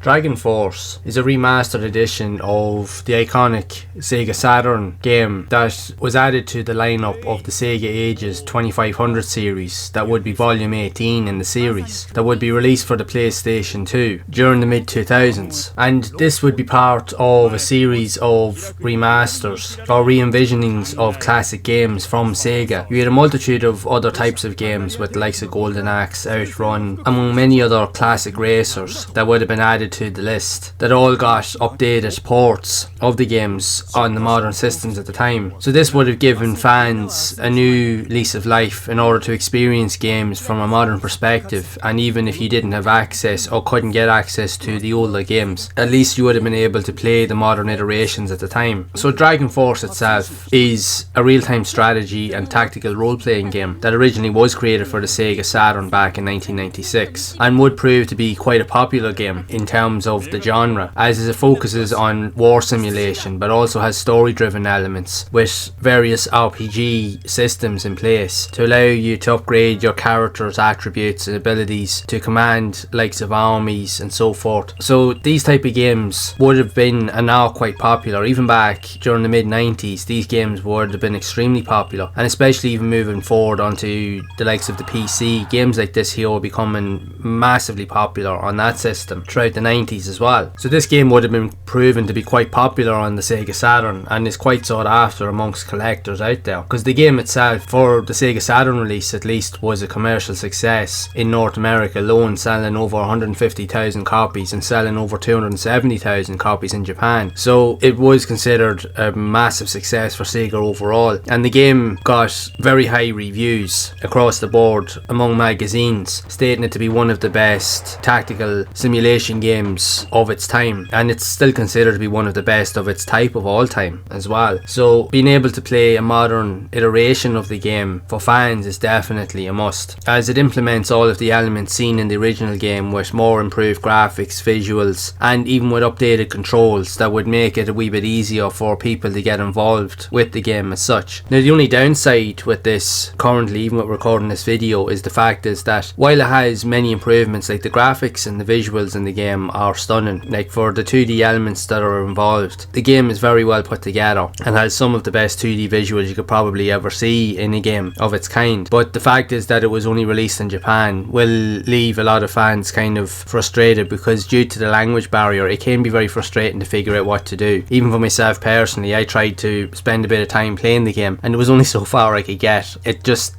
Dragon Force is a remastered edition of the iconic Sega Saturn game that was added to the lineup of the Sega Ages 2500 series that would be volume 18 in the series that would be released for the PlayStation 2 during the mid-2000s, and this would be part of a series of remasters or re-envisionings of classic games from Sega. You had a multitude of other types of games with the likes of Golden Axe, Outrun, among many other classic racers that would have been added to the list that all got updated ports of the games on the modern systems at the time. So this would have given fans a new lease of life in order to experience games from a modern perspective, and even if you didn't have access or couldn't get access to the older games, at least you would have been able to play the modern iterations at the time. So Dragon Force itself is a real-time strategy and tactical role-playing game that originally was created for the Sega Saturn back in 1996 and would prove to be quite a popular game in terms of the genre, as it focuses on war simulation but also has story-driven elements with various RPG systems in place to allow you to upgrade your character's attributes and abilities to command likes of armies and so forth. So these type of games would have been and are quite popular. Even back during the mid-90s, these games would have been extremely popular, and especially even moving forward onto the likes of the PC, games like this here were becoming massively popular on that system throughout the 90s as well. So this game would have been proven to be quite popular on the Sega Saturn and is quite sought after amongst collectors out there, because the game itself, for the Sega Saturn release at least, was a commercial success in North America alone, selling over 150,000 copies and selling over 270,000 copies in Japan. So it was considered a massive success for Sega overall, and the game got very high reviews across the board among magazines, stating it to be one of the best tactical simulation games of its time, and it's still considered to be one of the best of its type of all time as well. So being able to play a modern iteration of the game for fans is definitely a must, as it implements all of the elements seen in the original game with more improved graphics, visuals, and even with updated controls that would make it a wee bit easier for people to get involved with the game as such. Now the only downside with this currently, even with recording this video, is the fact is that while it has many improvements, like the graphics and the visuals in the game are stunning, like for the 2D elements that are involved, the game is very well put together and has some of the best 2D visuals you could probably ever see in a game of its kind. But the fact is that it was only released in Japan will leave a lot of fans kind of frustrated, because due to the language barrier it can be very frustrating to figure out what to do. Even for myself personally, I tried to spend a bit of time playing the game and it was only so far I could get.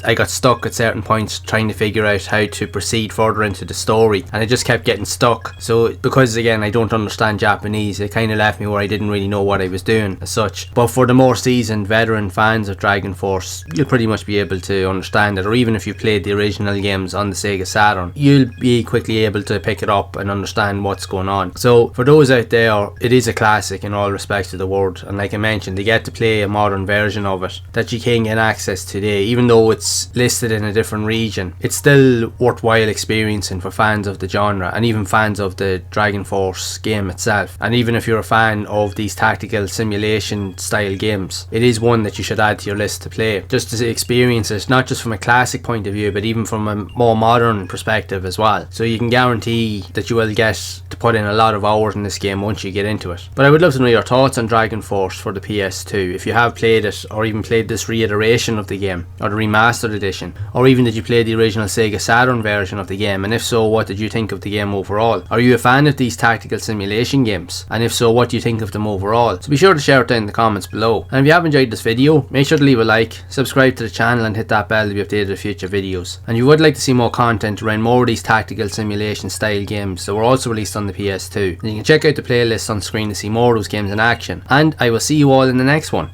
I got stuck at certain points trying to figure out how to proceed further into the story, and I just kept getting stuck. So because again I don't understand Japanese, it kind of left me where I didn't really know what I was doing as such. But for the more seasoned veteran fans of Dragon Force, you'll pretty much be able to understand it, or even if you played the original games on the Sega Saturn, you'll be quickly able to pick it up and understand what's going on. So for those out there, it is a classic in all respects of the word, and like I mentioned, they get to play a modern version of it that you can get access today. Even though it's listed in a different region, it's still worthwhile experiencing for fans of the genre and even fans of the Dragon Force game itself. And even if you're a fan of these tactical simulation style games, it is one that you should add to your list to play, just to experience it, not just from a classic point of view but even from a more modern perspective as well. So you can guarantee that you will get to put in a lot of hours in this game once you get into it. But I would love to know your thoughts on Dragon Force for the PS2, if you have played it, or even played this reiteration of the game, or the remastered edition, or even did you play the original Sega Saturn version of the game, and if so, what did you think of the game overall? Are you a fan of these tactical simulation games, and if so, what do you think of them overall? So be sure to share it down in the comments below, and if you have enjoyed this video, make sure to leave a like, subscribe to the channel and hit that bell to be updated with future videos. And if you would like to see more content around more of these tactical simulation style games that were also released on the PS2, then you can check out the playlist on screen to see more of those games in action, and I will see you all in the next one.